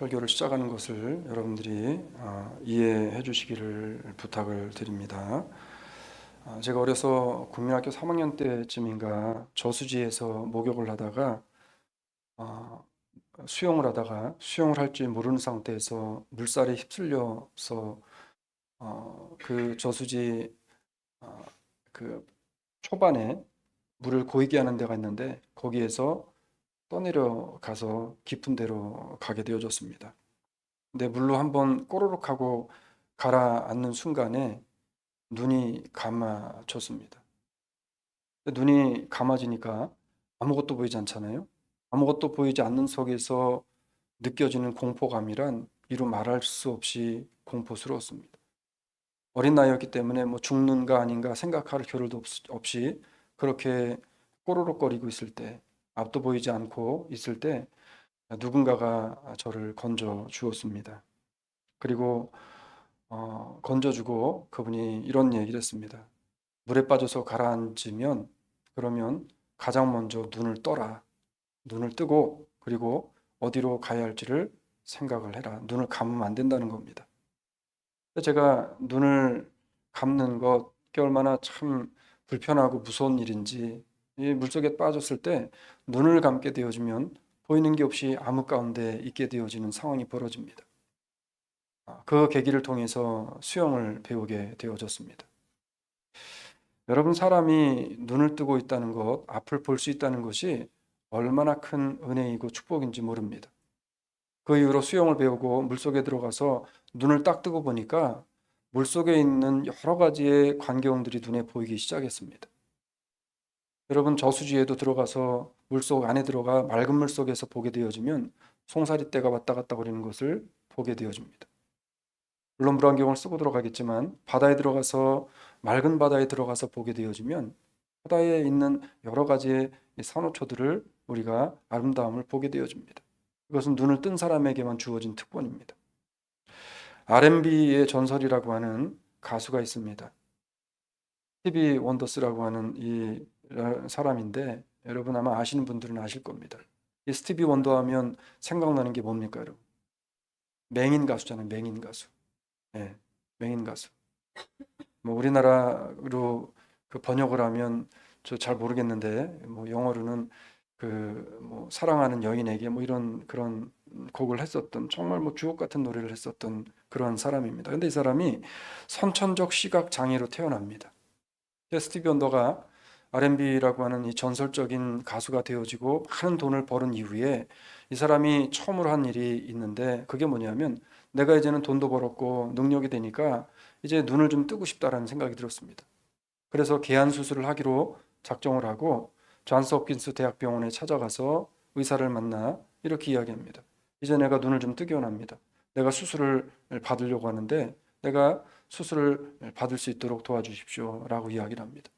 설교를 시작하는 것을 여러분들이 이해해 주시기를 부탁을 드립니다. 제가 어려서 국민학교 3학년 때쯤인가 저수지에서 목욕을 하다가 어, 수영을 할 줄 모르는 상태에서 물살에 휩쓸려서 그 저수지 어, 그 초반에 물을 고이게 하는 데가 있는데 거기에서 떠내려가서 깊은 데로 가게 되어졌습니다. 근데 물로 한번 꼬르륵 하고 가라앉는 순간에 눈이 감아졌습니다. 눈이 감아지니까 아무것도 보이지 않잖아요. 아무것도 보이지 않는 속에서 느껴지는 공포감이란 이루 말할 수 없이 공포스러웠습니다. 어린 나이였기 때문에 뭐 죽는가 아닌가 생각할 겨를도 없이 그렇게 꼬르륵거리고 있을 때, 앞도 보이지 않고 있을 때 누군가가 저를 건져 주었습니다. 그리고 건져주고 그분이 이런 얘기를 했습니다. 물에 빠져서 가라앉으면 그러면 가장 먼저 눈을 떠라. 눈을 뜨고 그리고 어디로 가야 할지를 생각을 해라. 눈을 감으면 안 된다는 겁니다. 제가 눈을 감는 것, 그게 얼마나 참 불편하고 무서운 일인지, 이 물속에 빠졌을 때 눈을 감게 되어지면 보이는 게 없이 암흑 가운데 있게 되어지는 상황이 벌어집니다. 그 계기를 통해서 수영을 배우게 되어졌습니다. 여러분, 사람이 눈을 뜨고 있다는 것, 앞을 볼 수 있다는 것이 얼마나 큰 은혜이고 축복인지 모릅니다. 그 이후로 수영을 배우고 물속에 들어가서 눈을 딱 뜨고 보니까 물속에 있는 여러 가지의 광경들이 눈에 보이기 시작했습니다. 여러분, 저수지에도 들어가서 물속 안에 들어가 맑은 물속에서 보게 되어지면 송사리떼가 왔다 갔다 거리는 것을 보게 되어집니다. 물론 물안경을 쓰고 들어가겠지만 바다에 들어가서 맑은 바다에 들어가서 보게 되어지면 바다에 있는 여러 가지의 산호초들을 우리가 아름다움을 보게 되어집니다. 이것은 눈을 뜬 사람에게만 주어진 특권입니다. R&B의 전설이라고 하는 가수가 있습니다. 스티비 원더스라고 하는 이 사람인데 여러분 아마 아시는 분들은 아실 겁니다. 이 스티비 원더 하면 생각나는 게 뭡니까, 여러분? 맹인 가수잖아요, 맹인 가수. 예, 맹인 가수. 뭐 우리나라로 그 번역을 하면 저 잘 모르겠는데 뭐 영어로는 그 뭐 사랑하는 여인에게 뭐 이런 그런 곡을 했었던 정말 뭐 주옥 같은 노래를 했었던 그런 사람입니다. 근데 이 사람이 선천적 시각 장애로 태어납니다. 스티비 원더가 R&B라고 하는 이 전설적인 가수가 되어지고 많은 돈을 버는 이후에 이 사람이 처음으로 한 일이 있는데 그게 뭐냐면 내가 이제는 돈도 벌었고 능력이 되니까 이제 눈을 좀 뜨고 싶다라는 생각이 들었습니다. 그래서 개안 수술을 하기로 작정을 하고 존스 홉킨스 대학병원에 찾아가서 의사를 만나 이렇게 이야기합니다. 이제 내가 눈을 좀 뜨기 원합니다. 내가 수술을 받으려고 하는데 내가 수술을 받을 수 있도록 도와주십시오 라고 이야기를 합니다.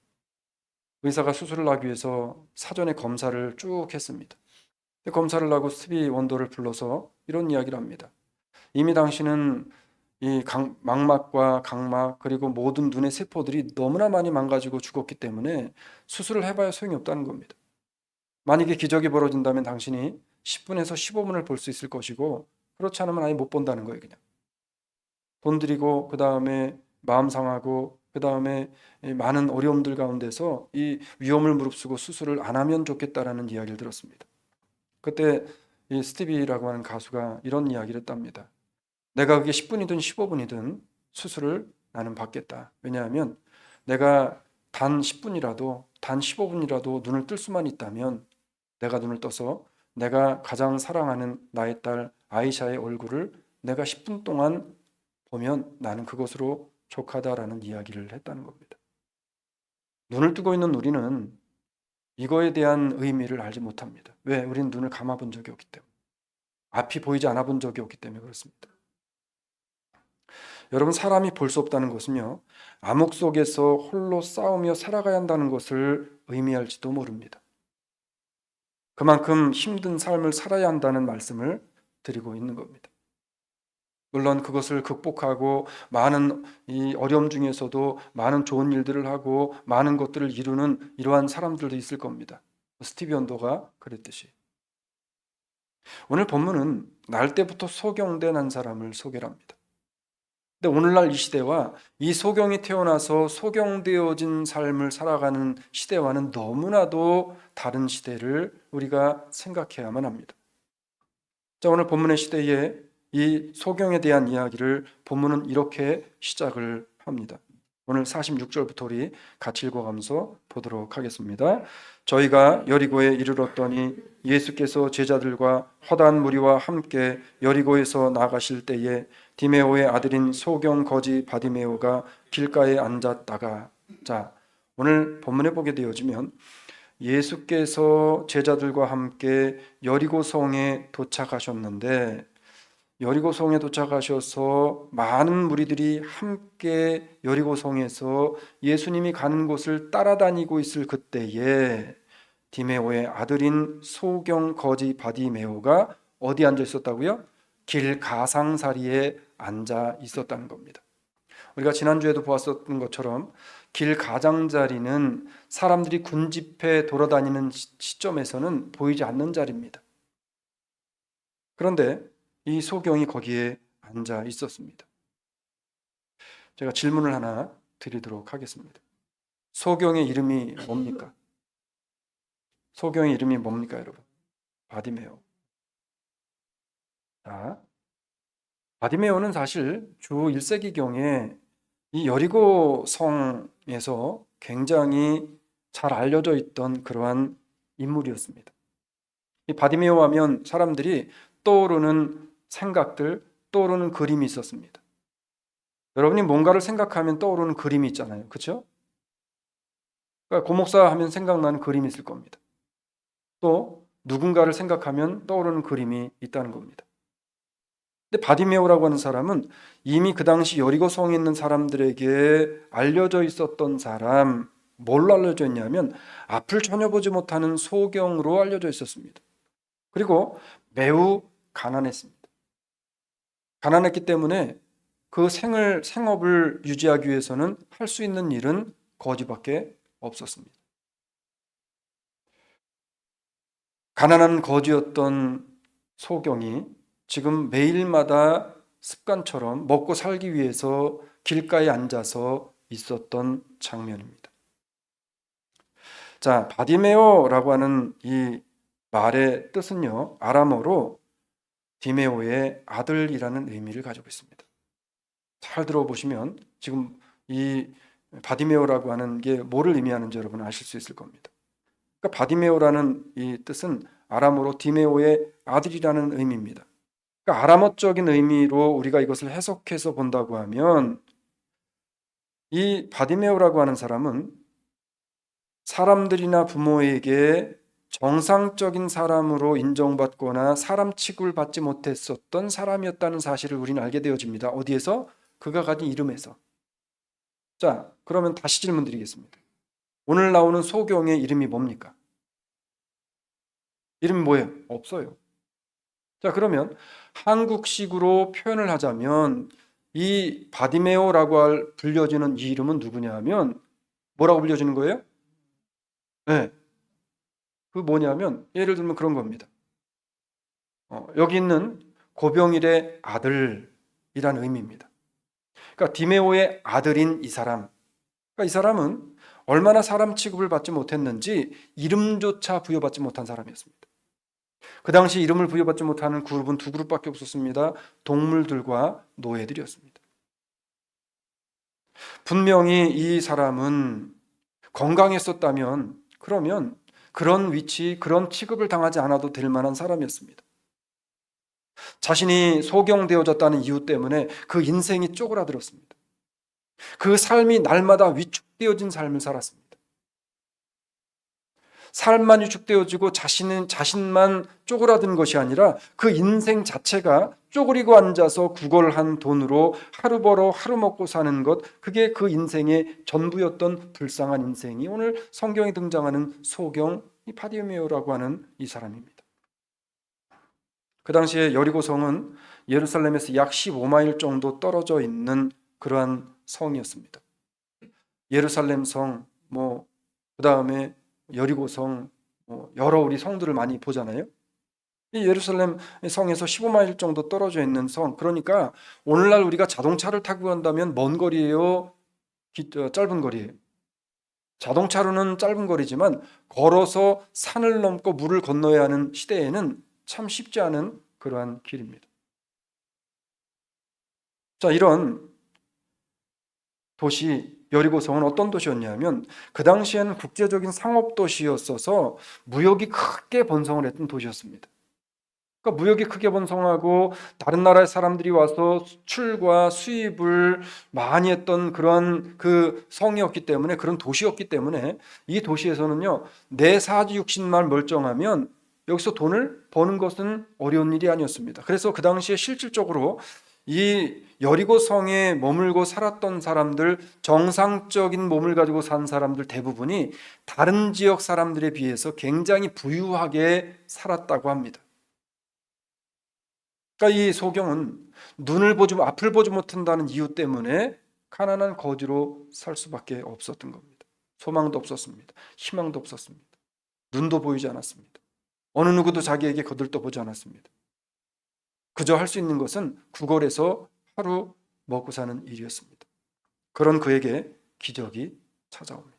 의사가 수술을 하기 위해서 사전에 검사를 쭉 했습니다. 검사를 하고 스티비 원더를 불러서 이런 이야기를 합니다. 이미 당신은 이 망막과 각막 그리고 모든 눈의 세포들이 너무나 많이 망가지고 죽었기 때문에 수술을 해봐야 소용이 없다는 겁니다. 만약에 기적이 벌어진다면 당신이 10분에서 15분을 볼 수 있을 것이고 그렇지 않으면 아예 못 본다는 거예요. 그냥 돈 들이고 그 다음에 마음 상하고 그 다음에 많은 어려움들 가운데서 이 위험을 무릅쓰고 수술을 안 하면 좋겠다라는 이야기를 들었습니다. 그때 이 스티비라고 하는 가수가 이런 이야기를 했답니다. 내가 그게 10분이든 15분이든 수술을 나는 받겠다. 왜냐하면 내가 단 10분이라도 단 15분이라도 눈을 뜰 수만 있다면 내가 눈을 떠서 내가 가장 사랑하는 나의 딸 아이샤의 얼굴을 내가 10분 동안 보면 나는 그것으로 족하다라는 이야기를 했다는 겁니다. 눈을 뜨고 있는 우리는 이거에 대한 의미를 알지 못합니다. 왜? 우리는 눈을 감아본 적이 없기 때문에. 앞이 보이지 않아 본 적이 없기 때문에 그렇습니다. 여러분, 사람이 볼 수 없다는 것은요, 암흑 속에서 홀로 싸우며 살아가야 한다는 것을 의미할지도 모릅니다. 그만큼 힘든 삶을 살아야 한다는 말씀을 드리고 있는 겁니다. 물론 그것을 극복하고 많은 이 어려움 중에서도 많은 좋은 일들을 하고 많은 것들을 이루는 이러한 사람들도 있을 겁니다. 스티비 원더가 그랬듯이. 오늘 본문은 날 때부터 소경된 한 사람을 소개를 합니다. 근데 오늘날 이 시대와 이 소경이 태어나서 소경되어진 삶을 살아가는 시대와는 너무나도 다른 시대를 우리가 생각해야만 합니다. 자, 오늘 본문의 시대에 이 소경에 대한 이야기를 본문은 이렇게 시작을 합니다. 오늘 46절부터 우리 같이 읽어가면서 보도록 하겠습니다. 저희가 여리고에 이르렀더니 예수께서 제자들과 허다한 무리와 함께 여리고에서 나가실 때에 디메오의 아들인 소경 거지 바디메오가 길가에 앉았다가, 자, 오늘 본문에 보게 되어지면 예수께서 제자들과 함께 여리고성에 도착하셨는데, 여리고성에 도착하셔서 많은 무리들이 함께 여리고성에서 예수님이 가는 곳을 따라다니고 있을 그때에 디메오의 아들인 소경 거지 바디메오가 어디 앉아 있었다고요? 길 가상사리에 앉아 있었다는 겁니다. 우리가 지난주에도 보았었던 것처럼 길 가장자리는 사람들이 군집회 돌아다니는 시점에서는 보이지 않는 자리입니다. 그런데 이 소경이 거기에 앉아 있었습니다. 제가 질문을 하나 드리도록 하겠습니다. 소경의 이름이 뭡니까? 소경의 이름이 뭡니까, 여러분? 바디메오. 자, 바디메오는 사실 주 1세기경에 이 여리고 성에서 굉장히 잘 알려져 있던 그러한 인물이었습니다. 이 바디메오 하면 사람들이 떠오르는 생각들, 떠오르는 그림이 있었습니다. 여러분이 뭔가를 생각하면 떠오르는 그림이 있잖아요. 그렇죠? 그러니까 고목사 하면 생각나는 그림이 있을 겁니다. 또 누군가를 생각하면 떠오르는 그림이 있다는 겁니다. 근데 바디메오라고 하는 사람은 이미 그 당시 여리고 성에 있는 사람들에게 알려져 있었던 사람, 뭘로 알려져 있냐면 앞을 전혀 보지 못하는 소경으로 알려져 있었습니다. 그리고 매우 가난했습니다. 가난했기 때문에 그 생업을 유지하기 위해서는 할 수 있는 일은 거지밖에 없었습니다. 가난한 거지였던 소경이 지금 매일마다 습관처럼 먹고 살기 위해서 길가에 앉아서 있었던 장면입니다. 자, 바디메오라고 하는 이 말의 뜻은요, 아람어로 디메오의 아들이라는 의미를 가지고 있습니다. 잘 들어보시면 지금 이 바디메오라고 하는 게 뭐를 의미하는지 여러분 아실 수 있을 겁니다. 그러니까 바디메오라는 이 뜻은 아람어로 디메오의 아들이라는 의미입니다. 그러니까 아람어적인 의미로 우리가 이것을 해석해서 본다고 하면 이 바디메오라고 하는 사람은 사람들이나 부모에게 정상적인 사람으로 인정받거나 사람 취급을 받지 못했었던 사람이었다는 사실을 우리는 알게 되어집니다. 어디에서? 그가 가진 이름에서. 자, 그러면 다시 질문 드리겠습니다. 오늘 나오는 소경의 이름이 뭡니까? 이름이 뭐예요? 없어요. 자, 그러면 한국식으로 표현을 하자면 이 바디메오라고 불려지는 이 이름은 누구냐 하면 뭐라고 불려지는 거예요? 네. 그 뭐냐면 예를 들면 그런 겁니다. 여기 있는 고병일의 아들이라는 의미입니다. 그러니까 디메오의 아들인 이 사람. 그러니까 이 사람은 얼마나 사람 취급을 받지 못했는지 이름조차 부여받지 못한 사람이었습니다. 그 당시 이름을 부여받지 못하는 그룹은 두 그룹밖에 없었습니다. 동물들과 노예들이었습니다. 분명히 이 사람은 건강했었다면 그러면 그런 위치, 그런 취급을 당하지 않아도 될 만한 사람이었습니다. 자신이 소경되어졌다는 이유 때문에 그 인생이 쪼그라들었습니다. 그 삶이 날마다 위축되어진 삶을 살았습니다. 삶만 위축되어지고 자신만 쪼그라든 것이 아니라 그 인생 자체가 쪼그리고 앉아서 구걸한 돈으로 하루 벌어 하루 먹고 사는 것, 그게 그 인생의 전부였던 불쌍한 인생이 오늘 성경에 등장하는 소경 이 바디메오라고 하는 이 사람입니다. 그 당시에 여리고성은 예루살렘에서 약 15마일 정도 떨어져 있는 그러한 성이었습니다. 예루살렘 성, 그 다음에 여리고성, 여러 우리 성들을 많이 보잖아요. 이 예루살렘 성에서 15마일 정도 떨어져 있는 성. 그러니까 오늘날 우리가 자동차를 타고 간다면 먼 거리예요, 짧은 거리예요? 자동차로는 짧은 거리지만 걸어서 산을 넘고 물을 건너야 하는 시대에는 참 쉽지 않은 그러한 길입니다. 자, 이런 도시 여리고성은 어떤 도시였냐면 그 당시에는 국제적인 상업 도시였어서 무역이 크게 번성을 했던 도시였습니다. 그러니까 무역이 크게 번성하고 다른 나라의 사람들이 와서 수출과 수입을 많이 했던 그런 그 성이었기 때문에, 그런 도시였기 때문에 이 도시에서는요, 내 사지 육신만 멀쩡하면 여기서 돈을 버는 것은 어려운 일이 아니었습니다. 그래서 그 당시에 실질적으로 이 여리고 성에 머물고 살았던 사람들, 정상적인 몸을 가지고 산 사람들 대부분이 다른 지역 사람들에 비해서 굉장히 부유하게 살았다고 합니다. 그러니까 이 소경은 앞을 보지 못한다는 이유 때문에 가난한 거지로 살 수밖에 없었던 겁니다. 소망도 없었습니다. 희망도 없었습니다. 눈도 보이지 않았습니다. 어느 누구도 자기에게 거들떠보지 않았습니다. 그저 할 수 있는 것은 구걸해서 하루 먹고 사는 일이었습니다. 그런 그에게 기적이 찾아옵니다.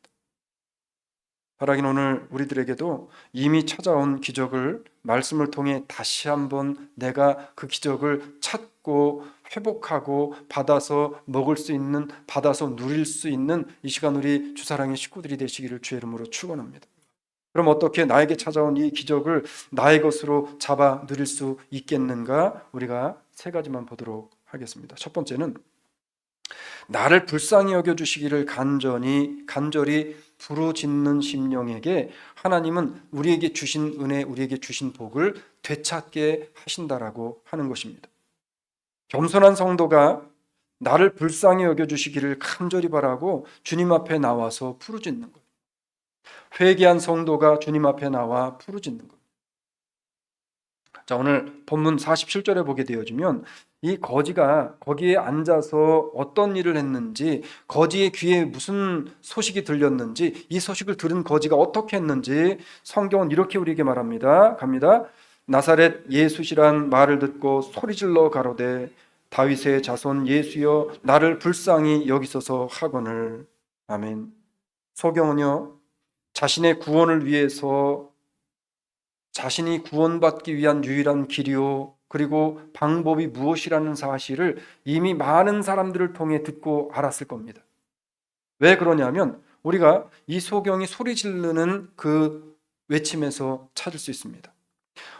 바라긴 오늘 우리들에게도 이미 찾아온 기적을 말씀을 통해 다시 한번 내가 그 기적을 찾고 회복하고 받아서 먹을 수 있는, 받아서 누릴 수 있는 이 시간 우리 주사랑의 식구들이 되시기를 주의 이름으로 축원합니다. 그럼 어떻게 나에게 찾아온 이 기적을 나의 것으로 잡아 누릴 수 있겠는가? 우리가 세 가지만 보도록 하겠습니다. 첫 번째는 나를 불쌍히 여겨주시기를 간절히 부르짖는 심령에게 하나님은 우리에게 주신 은혜, 우리에게 주신 복을 되찾게 하신다라고 하는 것입니다. 겸손한 성도가 나를 불쌍히 여겨주시기를 간절히 바라고 주님 앞에 나와서 부르짖는 것. 회개한 성도가 주님 앞에 나와 부르짖는 것. 자, 오늘 본문 47절에 보게 되어지면 이 거지가 거기에 앉아서 어떤 일을 했는지, 거지의 귀에 무슨 소식이 들렸는지, 이 소식을 들은 거지가 어떻게 했는지 성경은 이렇게 우리에게 말합니다. 갑니다. 나사렛 예수시란 말을 듣고 소리질러 가로되 다윗의 자손 예수여 나를 불쌍히 여기소서 하거늘. 아멘. 소경은요, 자신의 구원을 위해서, 자신이 구원받기 위한 유일한 길이요 그리고 방법이 무엇이라는 사실을 이미 많은 사람들을 통해 듣고 알았을 겁니다. 왜 그러냐면 우리가 이 소경이 소리 지르는 그 외침에서 찾을 수 있습니다.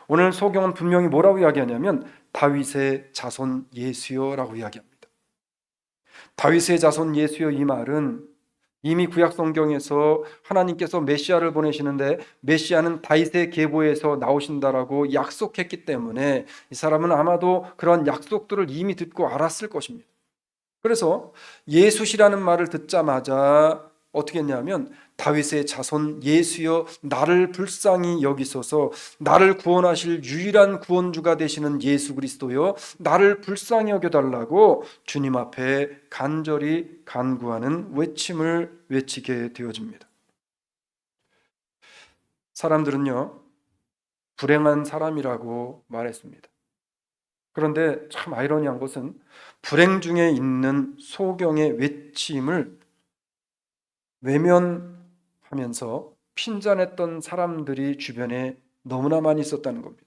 오늘 소경은 분명히 뭐라고 이야기하냐면 다윗의 자손 예수여라고 이야기합니다. 다윗의 자손 예수여, 이 말은 이미 구약 성경에서 하나님께서 메시아를 보내시는데 메시아는 다윗의 계보에서 나오신다라고 약속했기 때문에 이 사람은 아마도 그런 약속들을 이미 듣고 알았을 것입니다. 그래서 예수시라는 말을 듣자마자 어떻게 했냐면 다윗의 자손 예수여 나를 불쌍히 여기소서, 나를 구원하실 유일한 구원주가 되시는 예수 그리스도여 나를 불쌍히 여겨달라고 주님 앞에 간절히 간구하는 외침을 외치게 되어집니다. 사람들은요, 불행한 사람이라고 말했습니다. 그런데 참 아이러니한 것은 불행 중에 있는 소경의 외침을 외면하면서 핀잔했던 사람들이 주변에 너무나 많이 있었다는 겁니다.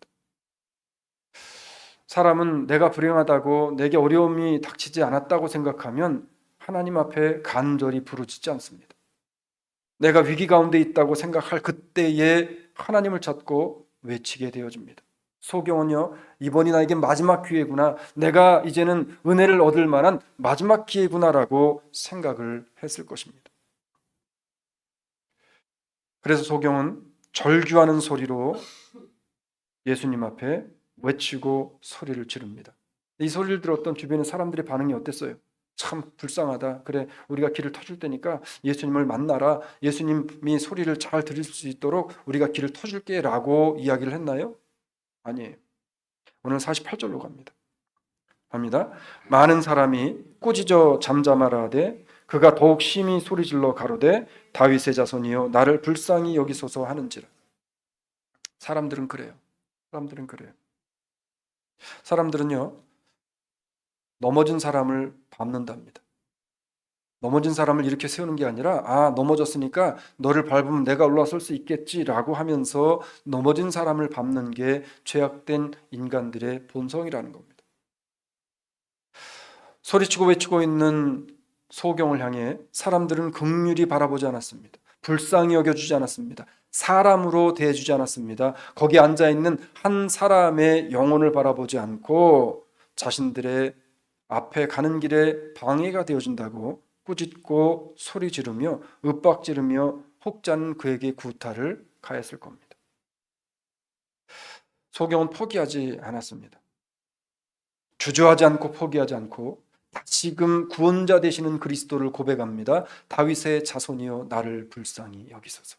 사람은 내가 불행하다고, 내게 어려움이 닥치지 않았다고 생각하면 하나님 앞에 간절히 부르짖지 않습니다. 내가 위기 가운데 있다고 생각할 그때에 하나님을 찾고 외치게 되어집니다. 소경은요, 이번이 나에게 마지막 기회구나, 내가 이제는 은혜를 얻을 만한 마지막 기회구나라고 생각을 했을 것입니다. 그래서 소경은 절규하는 소리로 예수님 앞에 외치고 소리를 지릅니다. 이 소리를 들었던 주변의 사람들의 반응이 어땠어요? 참 불쌍하다. 그래, 우리가 길을 터줄 테니까 예수님을 만나라. 예수님이 소리를 잘 들을 수 있도록 우리가 길을 터줄게 라고 이야기를 했나요? 아니에요. 오늘 48절로 갑니다. 많은 사람이 꾸짖어 잠잠하라되 그가 더욱 심히 소리질러 가로되 다윗의 자손이여 나를 불쌍히 여기소서 하는지라. 사람들은 그래요. 사람들은 그래요. 사람들은요, 넘어진 사람을 밟는답니다. 넘어진 사람을 이렇게 세우는 게 아니라, 넘어졌으니까 너를 밟으면 내가 올라설 수 있겠지라고 하면서 넘어진 사람을 밟는 게 죄악된 인간들의 본성이라는 겁니다. 소리치고 외치고 있는 소경을 향해 사람들은 긍휼히 바라보지 않았습니다. 불쌍히 여겨주지 않았습니다. 사람으로 대해주지 않았습니다. 거기 앉아있는 한 사람의 영혼을 바라보지 않고 자신들의 앞에 가는 길에 방해가 되어준다고 꾸짖고 소리 지르며 윽박 지르며 혹자는 그에게 구타를 가했을 겁니다. 소경은 포기하지 않았습니다. 주저하지 않고 포기하지 않고 다시금 구원자 되시는 그리스도를 고백합니다. 다윗의 자손이여 나를 불쌍히 여기소서.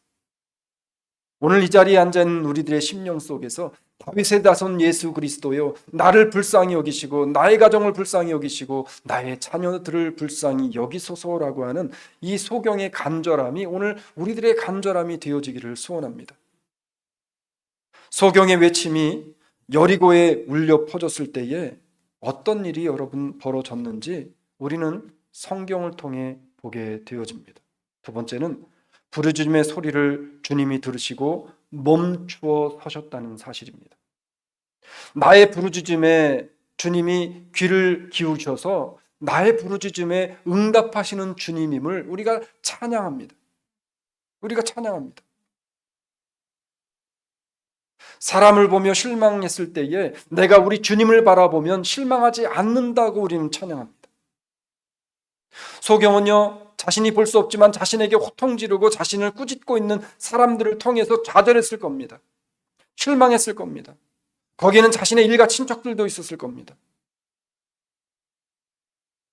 오늘 이 자리에 앉아있는 우리들의 심령 속에서 다윗의 자손 예수 그리스도여 나를 불쌍히 여기시고 나의 가정을 불쌍히 여기시고 나의 자녀들을 불쌍히 여기소서라고 하는 이 소경의 간절함이 오늘 우리들의 간절함이 되어지기를 소원합니다. 소경의 외침이 여리고에 울려 퍼졌을 때에 어떤 일이 여러분 벌어졌는지 우리는 성경을 통해 보게 되어집니다. 두 번째는 부르짖음의 소리를 주님이 들으시고 멈추어 서셨다는 사실입니다. 나의 부르짖음에 주님이 귀를 기울이셔서 나의 부르짖음에 응답하시는 주님임을 우리가 찬양합니다. 우리가 찬양합니다. 사람을 보며 실망했을 때에 내가 우리 주님을 바라보면 실망하지 않는다고 우리는 찬양합니다. 소경은요, 자신이 볼 수 없지만 자신에게 호통 지르고 자신을 꾸짖고 있는 사람들을 통해서 좌절했을 겁니다. 실망했을 겁니다. 거기에는 자신의 일가 친척들도 있었을 겁니다.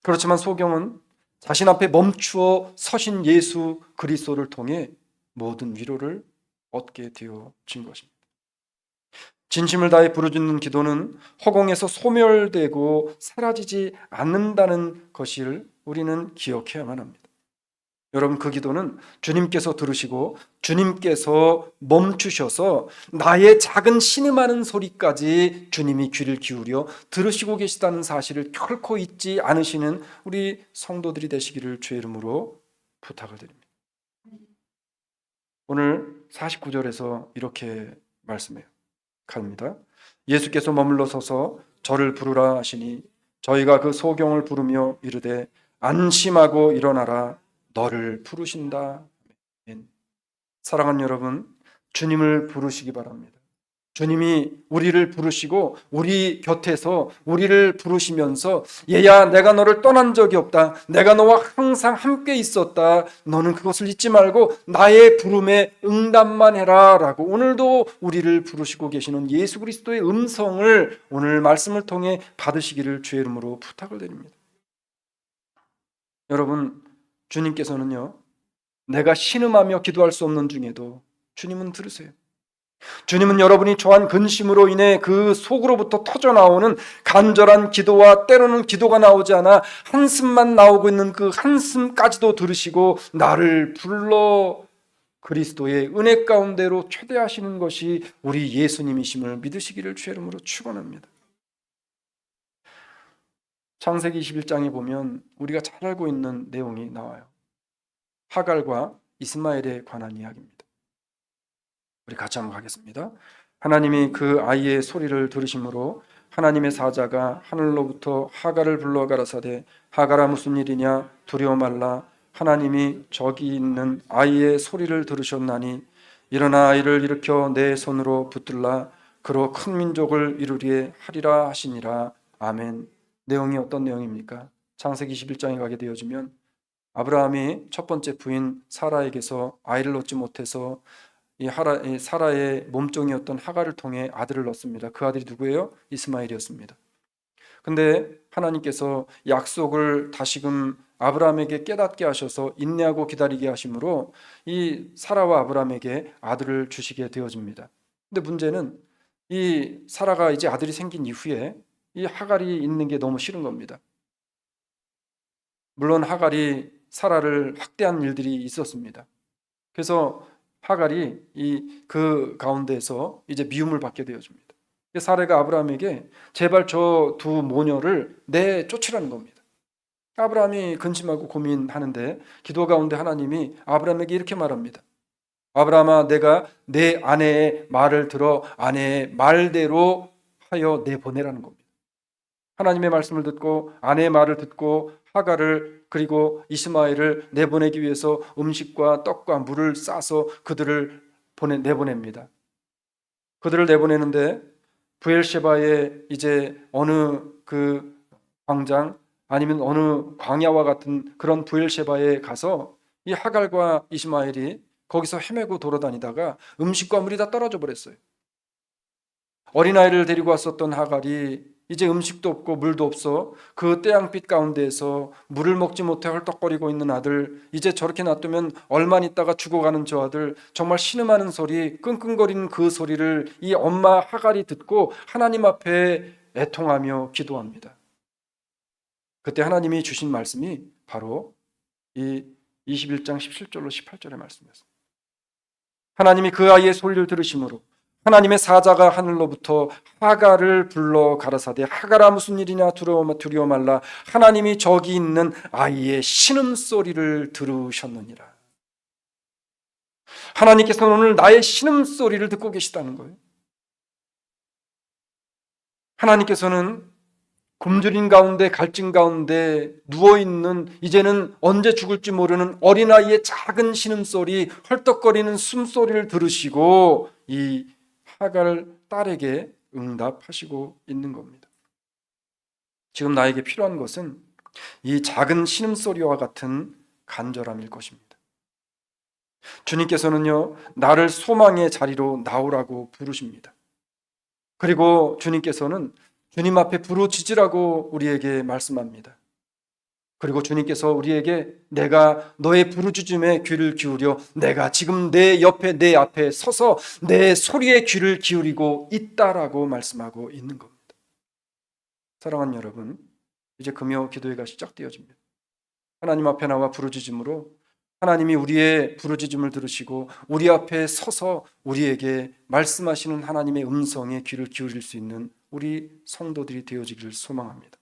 그렇지만 소경은 자신 앞에 멈추어 서신 예수 그리스도를 통해 모든 위로를 얻게 되어진 것입니다. 진심을 다해 부르짖는 기도는 허공에서 소멸되고 사라지지 않는다는 것을 우리는 기억해야만 합니다. 여러분, 그 기도는 주님께서 들으시고 주님께서 멈추셔서 나의 작은 신음하는 소리까지 주님이 귀를 기울여 들으시고 계시다는 사실을 결코 잊지 않으시는 우리 성도들이 되시기를 주의 이름으로 부탁을 드립니다. 오늘 49절에서 이렇게 말씀해요. 갑니다. 예수께서 머물러 서서 저를 부르라 하시니 저희가 그 소경을 부르며 이르되 안심하고 일어나라 너를 부르신다. 사랑하는 여러분, 주님을 부르시기 바랍니다. 주님이 우리를 부르시고 우리 곁에서 우리를 부르시면서 얘야 내가 너를 떠난 적이 없다. 내가 너와 항상 함께 있었다. 너는 그것을 잊지 말고 나의 부름에 응답만 해라 라고 오늘도 우리를 부르시고 계시는 예수 그리스도의 음성을 오늘 말씀을 통해 받으시기를 주의 이름으로 부탁을 드립니다. 여러분, 주님께서는요, 내가 신음하며 기도할 수 없는 중에도 주님은 들으세요. 주님은 여러분이 처한 근심으로 인해 그 속으로부터 터져나오는 간절한 기도와 때로는 기도가 나오지 않아 한숨만 나오고 있는 그 한숨까지도 들으시고 나를 불러 그리스도의 은혜 가운데로 초대하시는 것이 우리 예수님이심을 믿으시기를 주의 이름으로 축원합니다. 창세기 21장에 보면 우리가 잘 알고 있는 내용이 나와요. 하갈과 이스마엘에 관한 이야기입니다. 우리 같이 한번 가겠습니다. 하나님이 그 아이의 소리를 들으심으로 하나님의 사자가 하늘로부터 하갈을 불러 가라사대 하갈아 무슨 일이냐 두려워 말라 하나님이 저기 있는 아이의 소리를 들으셨나니 일어나 아이를 일으켜 내 손으로 붙들라 그로 큰 민족을 이루리에 하리라 하시니라. 아멘. 내용이 어떤 내용입니까? 창세기 21장에 가게 되어지면 아브라함이 첫 번째 부인 사라에게서 아이를 얻지 못해서 이 사라의 몸종이었던 하갈을 통해 아들을 얻습니다. 그 아들이 누구예요? 이스마엘이었습니다. 근데 하나님께서 약속을 다시금 아브라함에게 깨닫게 하셔서 인내하고 기다리게 하심으로 이 사라와 아브라함에게 아들을 주시게 되어집니다. 근데 문제는 이 사라가 이제 아들이 생긴 이후에 이 하갈이 있는 게 너무 싫은 겁니다. 물론 하갈이 사라를 학대한 일들이 있었습니다. 그래서 하갈이 그 가운데서 이제 미움을 받게 되어집니다. 사레가 아브라함에게 제발 저 두 모녀를 내쫓으라는 겁니다. 아브라함이 근심하고 고민하는데 기도 가운데 하나님이 아브라함에게 이렇게 말합니다. 아브라함아, 내가 내 아내의 말을 들어 아내의 말대로 하여 내보내라는 겁니다. 하나님의 말씀을 듣고 아내의 말을 듣고 하갈을 그리고 이스마엘을 내보내기 위해서 음식과 떡과 물을 싸서 그들을 내보냅니다. 그들을 내보내는데 브엘셰바의 이제 어느 그 광장 아니면 어느 광야와 같은 그런 브엘셰바에 가서 이 하갈과 이스마엘이 거기서 헤매고 돌아다니다가 음식과 물이 다 떨어져 버렸어요. 어린아이를 데리고 왔었던 하갈이 이제 음식도 없고 물도 없어 그 태양빛 가운데에서 물을 먹지 못해 헐떡거리고 있는 아들, 이제 저렇게 놔두면 얼마 있다가 죽어가는 저 아들, 정말 신음하는 소리, 끙끙거리는 그 소리를 이 엄마 하갈이 듣고 하나님 앞에 애통하며 기도합니다. 그때 하나님이 주신 말씀이 바로 이 21장 17절로 18절의 말씀이었습니다. 하나님이 그 아이의 소리를 들으심으로 하나님의 사자가 하늘로부터 하갈을 불러 가라사대 하갈아 무슨 일이냐 두려워 말라 하나님이 저기 있는 아이의 신음소리를 들으셨느니라. 하나님께서는 오늘 나의 신음소리를 듣고 계시다는 거예요. 하나님께서는 굶주린 가운데 갈증 가운데 누워있는 이제는 언제 죽을지 모르는 어린아이의 작은 신음소리, 헐떡거리는 숨소리를 들으시고 이 하갈 딸에게 응답하시고 있는 겁니다. 지금 나에게 필요한 것은 이 작은 신음소리와 같은 간절함일 것입니다. 주님께서는요, 나를 소망의 자리로 나오라고 부르십니다. 그리고 주님께서는 주님 앞에 부르짖으라고 우리에게 말씀합니다. 그리고 주님께서 우리에게 내가 너의 부르짖음에 귀를 기울여 내가 지금 내 옆에 내 앞에 서서 내 소리에 귀를 기울이고 있다라고 말씀하고 있는 겁니다. 사랑하는 여러분, 이제 금요 기도회가 시작되어집니다. 하나님 앞에 나와 부르짖음으로 하나님이 우리의 부르짖음을 들으시고 우리 앞에 서서 우리에게 말씀하시는 하나님의 음성에 귀를 기울일 수 있는 우리 성도들이 되어지기를 소망합니다.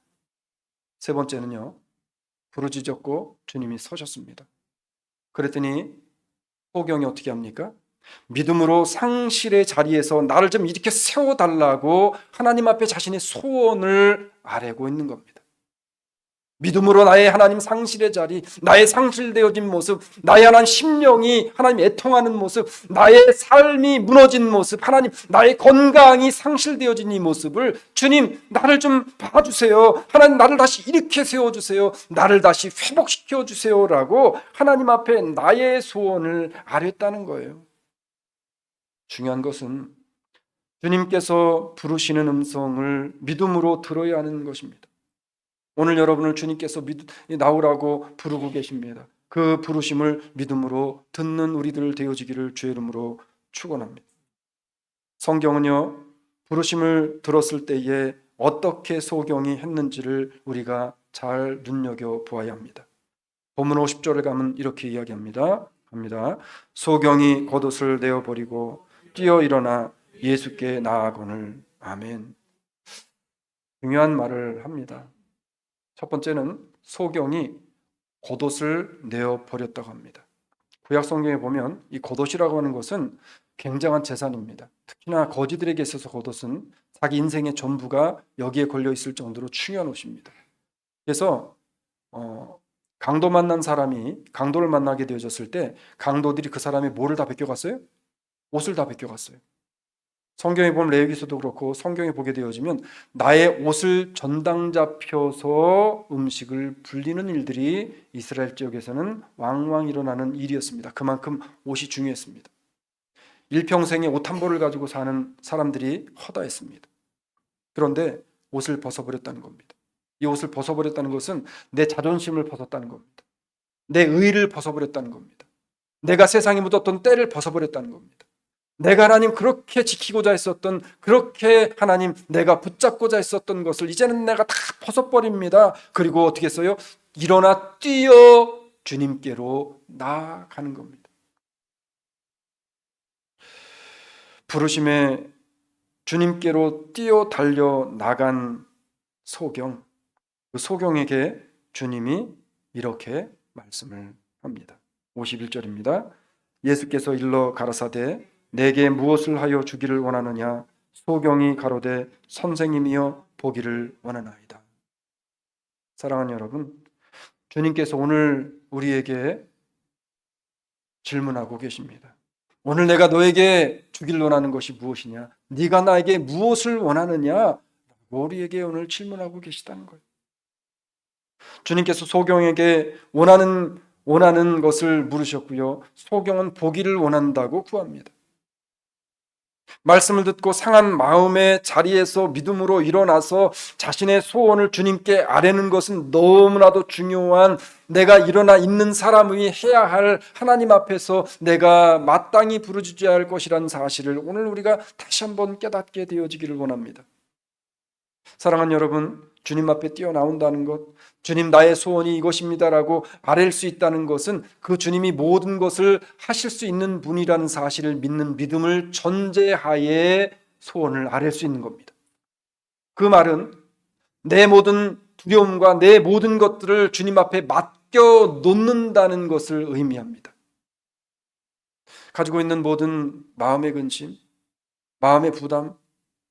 세 번째는요, 부르짖었고 주님이 서셨습니다. 그랬더니 소경이 어떻게 합니까? 믿음으로 상실의 자리에서 나를 좀 이렇게 세워달라고 하나님 앞에 자신의 소원을 아뢰고 있는 겁니다. 믿음으로 나의 하나님 상실의 자리, 나의 상실되어진 모습, 나의 하나님 심령이 하나님 애통하는 모습, 나의 삶이 무너진 모습, 하나님 나의 건강이 상실되어진 이 모습을 주님 나를 좀 봐주세요. 하나님 나를 다시 일으켜 세워주세요. 나를 다시 회복시켜 주세요라고 하나님 앞에 나의 소원을 아뢰었다는 거예요. 중요한 것은 주님께서 부르시는 음성을 믿음으로 들어야 하는 것입니다. 오늘 여러분을 주님께서 나오라고 부르고 계십니다. 그 부르심을 믿음으로 듣는 우리들 되어지기를 주의 이름으로 축원합니다. 성경은요, 부르심을 들었을 때에 어떻게 소경이 했는지를 우리가 잘 눈여겨 보아야 합니다. 본문 50절에 가면 이렇게 이야기합니다. 소경이 겉옷을 내어버리고 뛰어 일어나 예수께 나아가거늘. 아멘. 중요한 말을 합니다. 첫 번째는 소경이 겉옷을 내어버렸다고 합니다. 구약 성경에 보면 이 겉옷이라고 하는 것은 굉장한 재산입니다. 특히나 거지들에게 있어서 겉옷은 자기 인생의 전부가 여기에 걸려 있을 정도로 중요한 옷입니다. 그래서 강도 만난 사람이 강도를 만나게 되어졌을 때 강도들이 그 사람의 뭐를 다 베껴갔어요? 옷을 다 베껴갔어요. 성경에 보면 레위기서도 그렇고 성경에 보게 되어지면 나의 옷을 전당 잡혀서 음식을 불리는 일들이 이스라엘 지역에서는 왕왕 일어나는 일이었습니다. 그만큼 옷이 중요했습니다. 일평생에 옷 한 벌을 가지고 사는 사람들이 허다했습니다. 그런데 옷을 벗어버렸다는 겁니다. 이 옷을 벗어버렸다는 것은 내 자존심을 벗었다는 겁니다. 내 의의를 벗어버렸다는 겁니다. 내가 세상에 묻었던 때를 벗어버렸다는 겁니다. 내가 하나님 그렇게 지키고자 했었던, 그렇게 하나님 내가 붙잡고자 했었던 것을 이제는 내가 다 벗어버립니다. 그리고 어떻게 했어요? 일어나 뛰어 주님께로 나아가는 겁니다. 부르심에 주님께로 뛰어 달려 나간 소경, 그 소경에게 주님이 이렇게 말씀을 합니다. 51절입니다. 예수께서 일러 가라사대 내게 무엇을 하여 주기를 원하느냐? 소경이 가로되 선생님이여 보기를 원하나이다. 사랑하는 여러분, 주님께서 오늘 우리에게 질문하고 계십니다. 오늘 내가 너에게 주기를 원하는 것이 무엇이냐? 네가 나에게 무엇을 원하느냐? 우리에게 오늘 질문하고 계시다는 거예요. 주님께서 소경에게 원하는 것을 물으셨고요. 소경은 보기를 원한다고 구합니다. 말씀을 듣고 상한 마음의 자리에서 믿음으로 일어나서 자신의 소원을 주님께 아뢰는 것은 너무나도 중요한, 내가 일어나 있는 사람이 해야 할 하나님 앞에서 내가 마땅히 부르짖어야 할 것이라는 사실을 오늘 우리가 다시 한번 깨닫게 되어지기를 원합니다. 사랑하는 여러분, 주님 앞에 뛰어나온다는 것, 주님 나의 소원이 이것입니다라고 아뢰일 수 있다는 것은 그 주님이 모든 것을 하실 수 있는 분이라는 사실을 믿는 믿음을 전제하에 소원을 아뢰일 수 있는 겁니다. 그 말은 내 모든 두려움과 내 모든 것들을 주님 앞에 맡겨 놓는다는 것을 의미합니다. 가지고 있는 모든 마음의 근심, 마음의 부담,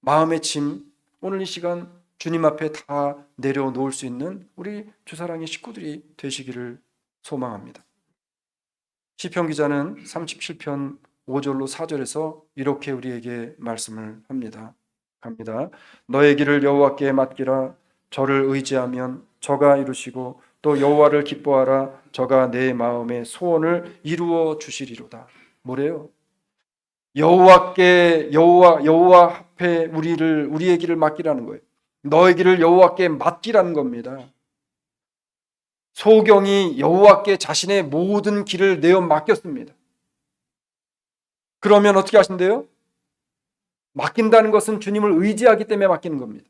마음의 짐, 오늘 이 시간 주님 앞에 다 내려놓을 수 있는 우리 주사랑의 식구들이 되시기를 소망합니다. 시편 기자는 37편 5절로 4절에서 이렇게 우리에게 말씀을 합니다. 갑니다. 너의 길을 여호와께 맡기라. 저를 의지하면 저가 이루시고 또 여호와를 기뻐하라. 저가 내 마음의 소원을 이루어 주시리로다. 뭐래요? 여호와 앞에 우리의 길을 맡기라는 거예요. 너의 길을 여호와께 맡기라는 겁니다. 소경이 여호와께 자신의 모든 길을 내어 맡겼습니다. 그러면 어떻게 하신대요? 맡긴다는 것은 주님을 의지하기 때문에 맡기는 겁니다.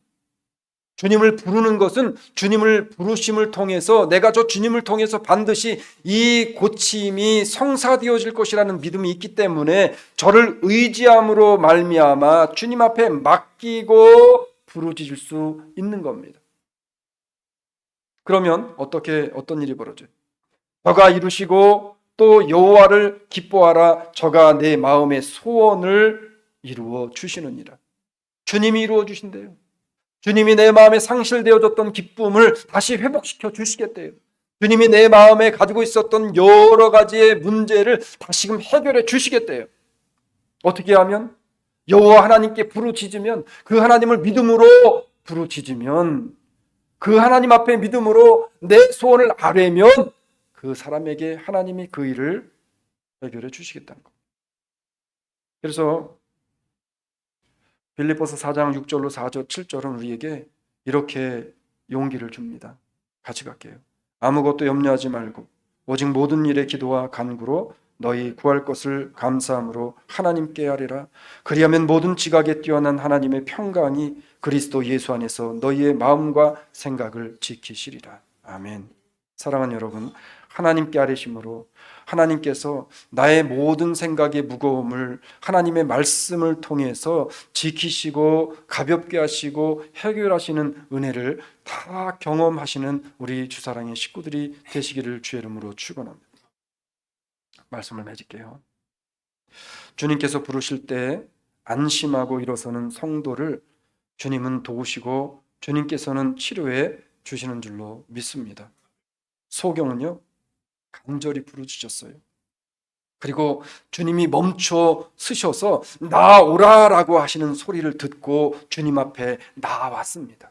주님을 부르는 것은 주님을 부르심을 통해서 내가 저 주님을 통해서 반드시 이 고침이 성사되어질 것이라는 믿음이 있기 때문에 저를 의지함으로 말미암아 주님 앞에 맡기고 부르짖을 수 있는 겁니다. 그러면 어떤 일이 벌어져요? 저가 이루시고 또 여호와를 기뻐하라. 저가 내 마음의 소원을 이루어 주시느니라. 주님이 이루어 주신대요. 주님이 내 마음에 상실되어졌던 기쁨을 다시 회복시켜 주시겠대요. 주님이 내 마음에 가지고 있었던 여러 가지의 문제를 다시금 해결해 주시겠대요. 어떻게 하면? 여호와 하나님께 부르짖으면, 그 하나님을 믿음으로 부르짖으면, 그 하나님 앞에 믿음으로 내 소원을 아뢰면 그 사람에게 하나님이 그 일을 해결해 주시겠다는 겁니다. 그래서 빌립보서 4장 6절로 4절 7절은 우리에게 이렇게 용기를 줍니다. 같이 갈게요. 아무것도 염려하지 말고 오직 모든 일에 기도와 간구로 너희 구할 것을 감사함으로 하나님께 아뢰라. 그리하면 모든 지각에 뛰어난 하나님의 평강이 그리스도 예수 안에서 너희의 마음과 생각을 지키시리라. 아멘. 사랑하는 여러분, 하나님께 아뢰심으로 하나님께서 나의 모든 생각의 무거움을 하나님의 말씀을 통해서 지키시고 가볍게 하시고 해결하시는 은혜를 다 경험하시는 우리 주사랑의 식구들이 되시기를 주의 이름으로 축원합니다. 말씀을 맺을게요. 주님께서 부르실 때 안심하고 일어서는 성도를 주님은 도우시고 주님께서는 치료해 주시는 줄로 믿습니다. 소경은요, 간절히 부르짖었어요. 그리고 주님이 멈춰 서셔서 나오라라고 하시는 소리를 듣고 주님 앞에 나왔습니다.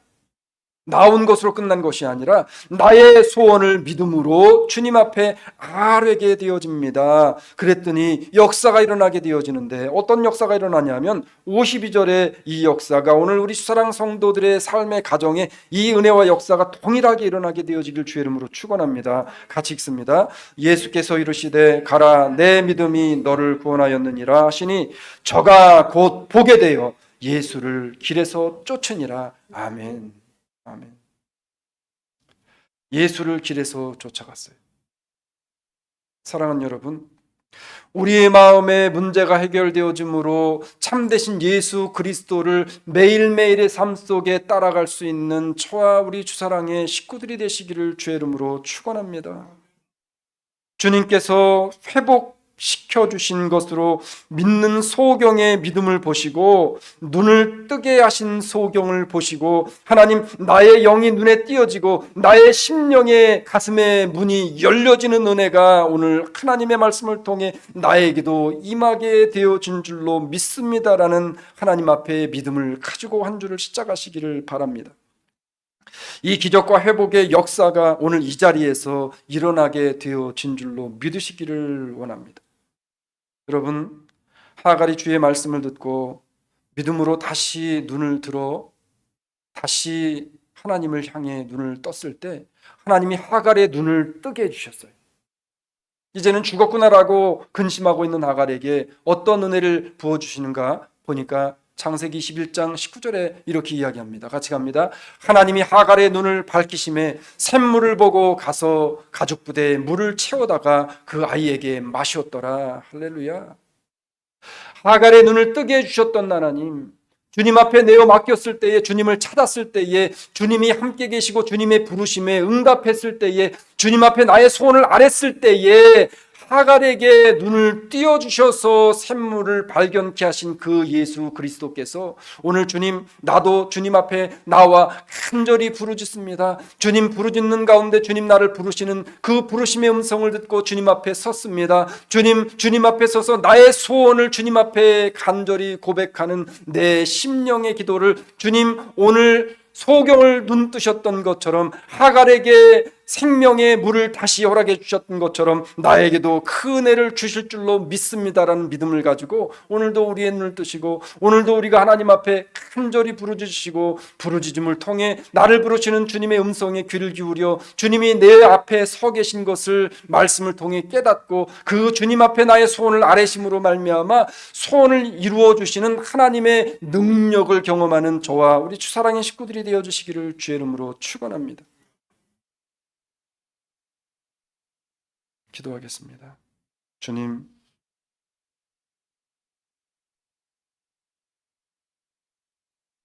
나온 것으로 끝난 것이 아니라 나의 소원을 믿음으로 주님 앞에 아뢰게 되어집니다. 그랬더니 역사가 일어나게 되어지는데 어떤 역사가 일어나냐면 52절의 이 역사가 오늘 우리 수사랑 성도들의 삶의 가정에 이 은혜와 역사가 동일하게 일어나게 되어지길 주의 이름으로 축원합니다. 같이 읽습니다. 예수께서 이르시되 가라 내 믿음이 너를 구원하였느니라 하시니 저가 곧 보게 되어 예수를 길에서 쫓으니라. 아멘. 아멘. 예수를 길에서 쫓아갔어요. 사랑하는 여러분, 우리의 마음에 문제가 해결되어짐으로 참되신 예수 그리스도를 매일매일의 삶 속에 따라갈 수 있는 저와 우리 주사랑의 식구들이 되시기를 주의 이름으로 축원합니다. 주님께서 회복시켜 주신 것으로 믿는 소경의 믿음을 보시고 눈을 뜨게 하신 소경을 보시고 하나님, 나의 영이 눈에 띄어지고 나의 심령의 가슴의 문이 열려지는 은혜가 오늘 하나님의 말씀을 통해 나에게도 임하게 되어진 줄로 믿습니다라는 하나님 앞에 믿음을 가지고 한 주를 시작하시기를 바랍니다. 이 기적과 회복의 역사가 오늘 이 자리에서 일어나게 되어진 줄로 믿으시기를 원합니다. 여러분, 하갈이 주의 말씀을 듣고 믿음으로 다시 눈을 들어 다시 하나님을 향해 눈을 떴을 때 하나님이 하갈의 눈을 뜨게 해주셨어요. 이제는 죽었구나라고 근심하고 있는 하갈에게 어떤 은혜를 부어주시는가 보니까 창세기 21장 19절에 이렇게 이야기합니다. 같이 갑니다. 하나님이 하갈의 눈을 밝히심에 샘물을 보고 가서 가죽 부대에 물을 채우다가 그 아이에게 마셨더라. 할렐루야. 하갈의 눈을 뜨게 해주셨던 하나님, 주님 앞에 내어 맡겼을 때에, 주님을 찾았을 때에, 주님이 함께 계시고 주님의 부르심에 응답했을 때에, 주님 앞에 나의 소원을 아랬을 때에 하갈에게 눈을 띄어주셔서 샘물을 발견케 하신 그 예수 그리스도께서 오늘 주님, 나도 주님 앞에 나와 간절히 부르짖습니다. 주님 부르짖는 가운데 주님 나를 부르시는 그 부르심의 음성을 듣고 주님 앞에 섰습니다. 주님 앞에 서서 나의 소원을 주님 앞에 간절히 고백하는 내 심령의 기도를 주님, 오늘 소경을 눈뜨셨던 것처럼 하갈에게 생명의 물을 다시 허락해 주셨던 것처럼 나에게도 큰 은혜를 주실 줄로 믿습니다라는 믿음을 가지고 오늘도 우리의 눈을 뜨시고 오늘도 우리가 하나님 앞에 간절히 부르짖으시고 부르짖음을 통해 나를 부르시는 주님의 음성에 귀를 기울여 주님이 내 앞에 서 계신 것을 말씀을 통해 깨닫고 그 주님 앞에 나의 소원을 아뢰심으로 말미암아 소원을 이루어 주시는 하나님의 능력을 경험하는 저와 우리 주사랑의 식구들이 되어 주시기를 주의 이름으로 축원합니다. 기도하겠습니다. 주님,